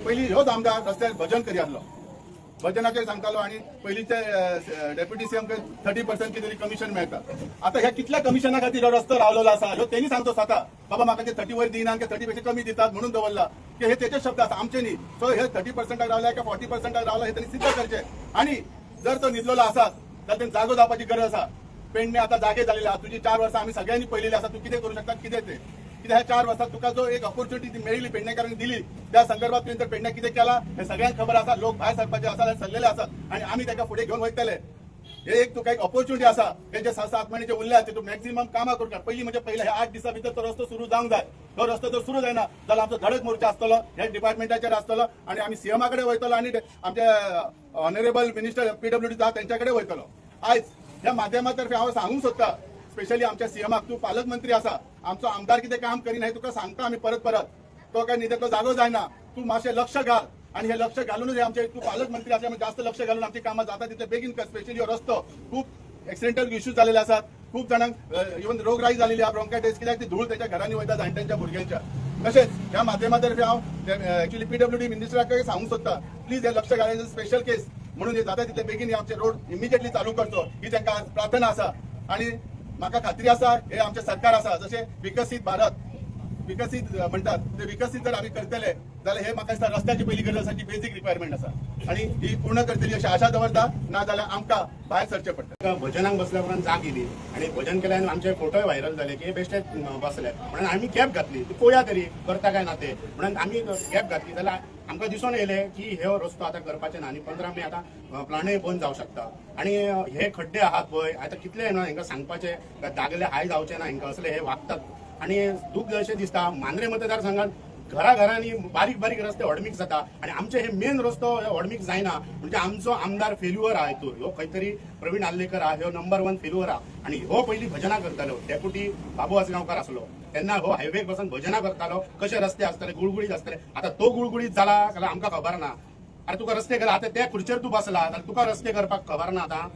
पहिली ह्योच आमदार रस्त्यार भजन करी आसलो, भजनाचे सांगतालो आणि पयलींचे डेप्युटी सीएम 30% कितें कमिशन मेळटा. आता ह्या कितल्या कमिशना खातीर हो रस्तो रावलेलो आसा ह्यो तेणी सांगतो स्वता. बाबा म्हाका ते 30 वयर दिनात की 30 पेक्षा कमी दितात म्हणून दवरला की हे तेचे शब्द आसा, आमचे न्ही. सो हे 30% रावल्या की 40% रावला हे त्यांनी सिद्ध करचे. आणि जर तो न्हिदलेलो आसा जाल्यार तें जागो जावपाची गरज आसा. पेडणे आता जागे झालेले आसा. तुझी 4 वर्सां आमी सगळ्यांनी पळयलेली आसा. तू कितें करू शकता कितें ते कित्याक ह्या 4 वर्सात तुका जो एक ऑपॉर्च्युनिटी मेळिल्ली पेडणेकारांनी दिली त्या संदर्भात तुवें तर पेडणे कितें केला हे सगळ्यांक खबर आसा. लोक भायर सरपाचे आसा सरलेले आसात आणि आमी ताका फुडें घेवन वयतले. हे एक तुका एक ऑपॉर्च्युनिटी आसा. हे जे 6-7 महिने जे उरले ते तू मॅक्झिमम कामां करता. पहिली म्हणजे पहिल्या ह्या 8 दिसां भितर तो रस्तो सुरू जावंक जाय. तो रस्तो जर सुरू जायना जाल्यार आमचो धडक मोर्चा आसतलो, ह्या डिपार्टमेंटाचेर आसतलो आणि आमी सीएमा कडेन वयतलो आणि आमचे ऑनरेबल मिनिस्टर PWD आसा तेंच्या कडेन वयतलो. आयज ह्या माध्यमातर्फे हांव सांगूंक सोदता स्पेशली आमच्या सीएमाक, तू पालकमंत्री आसा, आमचो आमदार कितें काम करिना हे तुका सांगता आमी परत परत. तो काय न्हिदेतलो जागो जायना. तू मातशें लक्ष घाल आणि हे लक्ष घालूनच आमचे तू पालकमंत्री असल्यामुळे जास्त लक्ष घालून आमची कामां जाता तितले बेगीन कर. स्पेशली हो रस्तो खूप एक्सिडेंटल इश्यूज झालेले असतात. खूप जाणांक इवन रोगराई झालेली आहे, ब्रोंकायटिस, कित्याक ती धूळ त्याच्या घरांनी वयता जाणट्यांच्या भुरग्यांच्या. तसेच ह्या माध्यमातर्फे हांव ऍक्च्युली PWD मिनिस्टराक सांगूंक सोदता, प्लीज हे लक्ष घालायचं स्पेशल केस म्हणून जाता तितले बेगीन हे आमचे रोड इमिजिएटली चालू करचो ही तांकां प्रार्थना आसा. आणि म्हाका खात्री आसा हे आमचे सरकार आसा जसे विकसित भारत विकसित म्हणतात ते विकसित जर आम्ही करतले जाल्यार हे म्हाका दिसता रस्त्याची पहिली गरज आसा जी बेसिक रिक्वायरमेंट आसा आणि ही पूर्ण करतली अशी आशा दवरता. ना जाल्यार आमकां भायर सरचें पडटा. भजनाक बसल्या उपरांत जाग येयली आणि भजन केल्यान आमचे फोटोय व्हायरल झाले की बेश्टे बसले म्हणून आमी कॅब घातली. पळोवया तरी करता काय ना ते म्हणून आमी कॅब घातली जाल्यार आमकां दिसून येयलें की हे रस्तो आता करपाचे ना आणि 15 मे आता प्लानय बंद जावंक शकता. आणि हे खड्डे आहात पळय आता कितले हांकां सांगपाचे दागले हाय जावचे ना हांकां असले हे वागतात. आणि दूख अशें दिसता मांद्रे मतदारसंघात घराघरांनी बारीक बारीक रस्ते ऑडमीक जाता आणि आमचे हे मेन रस्तो ऑडमीक जायना म्हणजे आमचो आमदार फेल्युअर आहा. ह्यो खंय तरी प्रवीण आल्लेकर आहा ह्यो नंबर 1 फेल्युअर आहा. आणि हो पयलीं भजनां करतालो डेप्युटी बाबू आसगांवकार आसलो तेन्ना हो हायवेक बसून भजनां करतालो. कशे रस्ते आसतले गुळगुळीत आसतले. आता तो गुळगुळीत जाला जाल्यार आमकां खबर ना. आता तुका रस्ते कर आता त्या खुर्चेर तू बसला जाल्यार तुका रस्ते करपाक खबर ना.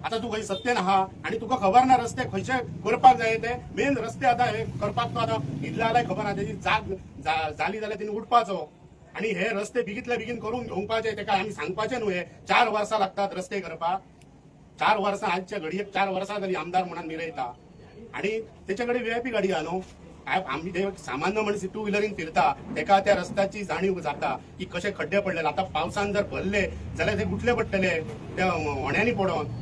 आता तू खंय सत्तेन आहा आणि तुका खबर ना रस्ते खंयचे करपाक जाय ते. मेन रस्ते आता हे करपाक तो आता इतल्या जाल्यार खबर ना तेजी जाग जाली जाल्यार तिने उठपाचो. आणि हे रस्ते बेगीतल्या बेगीन करून घेवपाचे तेका आमी सांगपाचे न्हू. हे 4 वर्सां लागतात रस्ते करपाक. 4 वर्सां आजच्या घडयेक 4 वर्सां जाली आमदार म्हणून मिरयता आणि तेच्या कडेन VIP गाडी आहा न्हू. आम्ही ते सामान्य मनीस 2 व्हिलरीन फिरता तेका त्या रस्त्याची जाणीव जाता की कशे खड्डे पडलेले. आता पावसान जर भरले जाल्यार ते गुटले पडटले त्या होण्यानी पडोन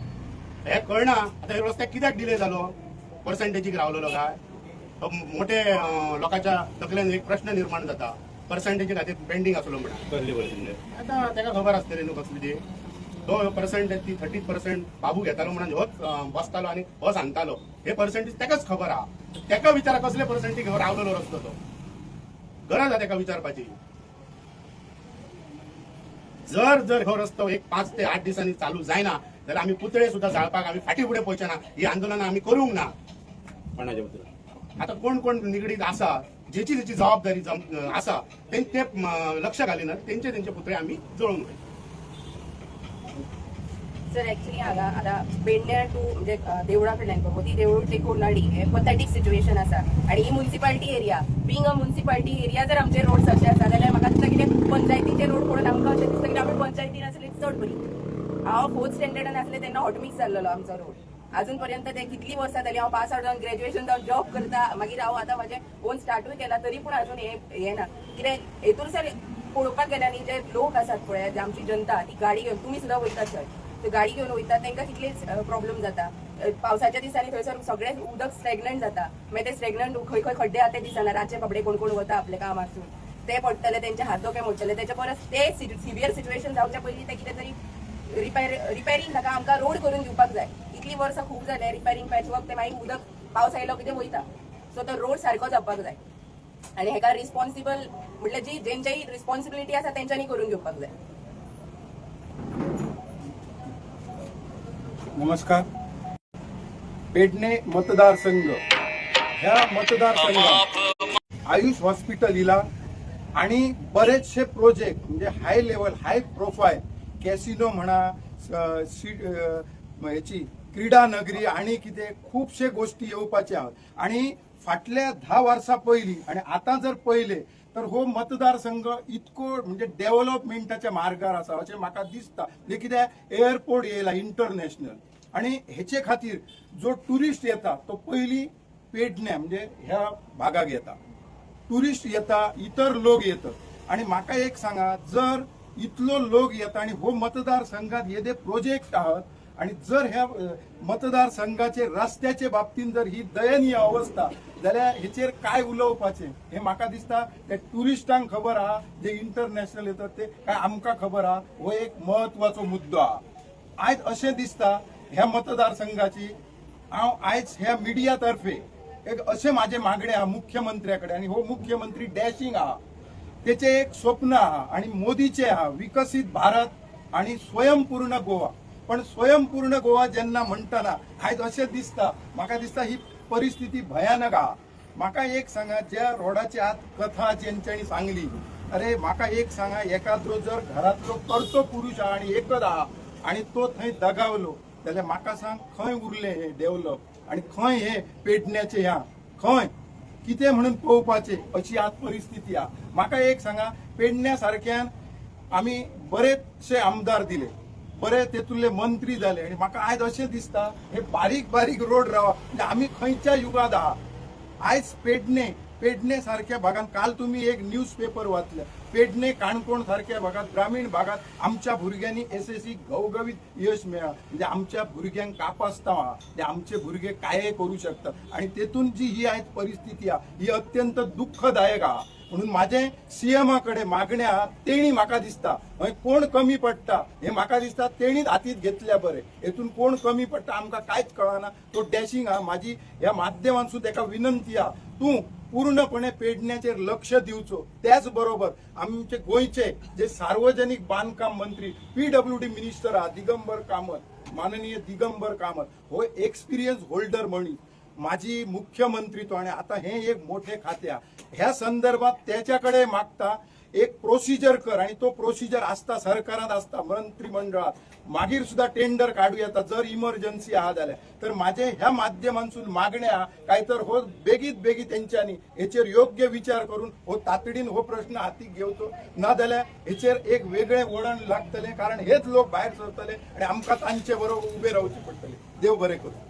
हे कळना. आता हे रस्त्याक कित्याक डिले जालो पर्संटेजीक रावलेलो काय मोठे लोकांच्या तकलेन एक प्रश्न निर्माण जाता पर्संटेजी खातीर पेंडिंग आसलो म्हणून. आता तेका खबर आसतली न्हू कसली ती तो पर्संटेज ती 30% बाबू घेतालो म्हणून होच बसतालो आणि हो सांगतालो. हे पर्संटेज तेकाच खबर आहा. तेका विचारा कसले पर्संटेज रावलेलो रस्तो तो गरज आहा तेका विचारपाची. जर हो रस्तो एक 5 ते 8 दिसांनी चालू जायना जाल्यार आमी पुतळे सुद्धा जाळपाक आमी फाटी फुडें पळयचे ना. ही आंदोलनां आमी करूंक ना. आता कोण कोण निगडीत आसा जेची जबाबदारी आसा ते लक्ष घालिनात तेंचे पुतळे आमी जळोवन वयता. सर ऍक्च्युली हांगा आतां पेडण्या टू म्हणजे देवळा कडल्यान ती देवूळ ते कोर्नाडी हे पथेटीक सिच्युएशन आसा. आणि ही municipality area being a municipality area जर आमचे रोड्स असे आसा जाल्यार म्हाका दिसता कितें पंचायतीचे रोड म्हणून आमकां अशें दिसता की आमी पंचायतीन आसली चड बरी. हांव 4th स्टँडर्डान आसले तेन्ना हॉटमिक्स जाल्लो आमचो रोड. अजून पर्यंत ते कितली वर्सां जाली हांव पास आउट जावन ग्रॅज्युएशन जावन जॉब करता मागीर हांव आतां म्हाजें ओन स्टार्टूय केला तरी पूण अजून हे ना. कित्याक हेतून सर पळोवपाक गेल्यार न्ही जे लोक आसात पळय जे आमची जनता ती गाडी घेवन तुमी सुद्दां वयता थंय ते गाडी घेवन वयता तांकां कितलेच प्रॉब्लेम जाता. पावसाच्या दिसांनी थंयसर सगळें उदक स्टॅग्नंट जाता. मागीर ते स्टॅग्नंट खंय खंय खड्डे आहा ते दिसना. रातचे बाबडे कोण कोण वता आपले काम आसून ते पडटले तेंचे हातोके मोडटले. तेच्या परस ते सिवियर सिच्युएशन जावच्या पयलीं ते कितें तरी रिपेरिंग ताका आमकां रोड करून दिवपाक जाय. इतली वर्सां खूब जाले रिपेरिंग पॅचवर्क ते मागीर उदक पावस आयलो कितें वयता. सो तो रोड सारको जावपाक जाय आणि हेका रिस्पॉन्सिबल म्हटल्यार जी जेंच्याही रिस्पॉन्सिबिलिटी आसा तेंच्यांनी करून घेवपाक जाय. नमस्कार. पेडणे मतदारसंघ ह्या मतदारसंघात आयुष हॉस्पिटल इला आणि बरेचसे प्रोजेक्ट म्हणजे high level high profile casino म्हणा याची क्रीडा नगरी आणि कितें खुबशे गोष्टी येवपाचे आहात. आणि फाटल्या 10 वर्सां पयलीं आणि आता जर पळयले तर हो मतदारसंघ इतको म्हणजे डेव्हलपमेंटाच्या मार्गार आसा अशें म्हाका दिसता. म्हणजे कित्याक एअरपोर्ट येयला इंटरनॅशनल आणि हेचे खातीर जो टुरिस्ट येता तो पयली पेडण्या म्हणजे ह्या भागाक येता. टुरिस्ट येता, इतर लोक येतात आणि म्हाका एक सांगा, जर इतलो लोक येता आणि हो मतदारसंघात येदे प्रोजेक्ट आहात आणि जर ह्या मतदारसंघाचे रस्त्याचे बाबतीत जर ही दयनीय अवस्था जाल्यार हेचेर काय उलोवपाचें हे म्हाका दिसता ते टुरिस्टांक खबर आहा, जे इंटरनॅशनल येतात ते काय आमकां खबर आहा. हो एक महत्वाचो मुद्दो आहा. आयज अशें दिसता ह्या मतदारसंघाची हांव आयज ह्या मिडिया तर्फे एक अशें माझे मागणे आहा मुख्यमंत्र्याकडे आणि हो मुख्यमंत्री डॅशिंग आहा. त्याचे एक स्वप्न आहा आणि मोदीचे आहा विकसित भारत आणि स्वयंपूर्ण गोवा. पण स्वयंपूर्ण गोवा जेन्ना म्हणटाना आयज अशें दिसता, म्हाका दिसता ही परिस्थिती भयानक आहा. म्हाका एक सांगा, ज्या रोडाची आत कथा जेंच्यांनी सांगली, अरे म्हाका एक सांगा, एखादो जर घरातलो करतो पुरुष आहा आणि एकच आहा आणि तो थंय दगावलो जाल्यार म्हाका सांग खंय उरले हे डेव्हलप आणि खंय हे पेडण्याचे ह्या खंय कितें म्हणून पळोवपाचे अशी आज परिस्थिती आहा. म्हाका एक सांगा, पेडण्यासारख्यान आमी बरेचशे आमदार दिले, बरे तेतुरले मंत्री जाले आणि म्हाका आयज अशें दिसता हे बारीक बारीक रोड रावा म्हणजे आमी खंयच्या युगात आहा. आयज पेडणे सारख्या भागात काल तुम्ही एक न्यूज पेपर वाचल्या, पेडणे काणकोण सारख्या भागात ग्रामीण भागात आमच्या भुरग्यांनी SSC घवघवीत यश मेळ्ळा. म्हणजे आमच्या भुरग्यांक कापासता म्हणजे आमचे भुरगे काय करू शकतात आणि तेतून जी ही आयज परिस्थिती आहे ही अत्यंत दुःखदायक आहे. म्हणून माझे सीएमाकडे मागणे आहा, तेणी म्हाका दिसता कोण कमी पडटा हे म्हाका दिसता तेणीच हातीत घेतल्या बरे. हेतून कोण कमी पडटा आमकां कांयच कळना. तो डॅशिंग आहा. माझी ह्या माध्यमांतसून ताका विनंती आहा, तूं पूर्णपणे पेडण्याचेर लक्ष दिवचो. त्याच बरोबर आमचे गोयचे जे सार्वजनिक बांधकाम मंत्री PWD मिनिस्टर आहा दिगंबर कामत, माननीय दिगंबर कामत, हो एक्सपिरियन्स होल्डर म्हणून माझी मुख्यमंत्री तो आणि आता हे एक मोठे खाते ह्या संदर्भात त्याच्याकडे मागता एक प्रोसिजर कर आणि तो प्रोसिजर असता सरकारात असता मंत्रिमंडळात मागीर सुद्धा टेंडर काढू येता जर इमर्जन्सी आहा जाल्यार. तर माझे ह्या माध्यमांतून मागणे आहा काय तर हो बेगीत तेंच्यांनी हेचेर योग्य विचार करून हो तातडीन हो प्रश्न हातीक घेवचो. ना जाल्यार हेचेर एक वेगळे वळण लागतले, कारण हेच लोक भायर सरतले आणि आमकां तांचे बरोबर उबे रावचे पडटले. देव बरें करूं.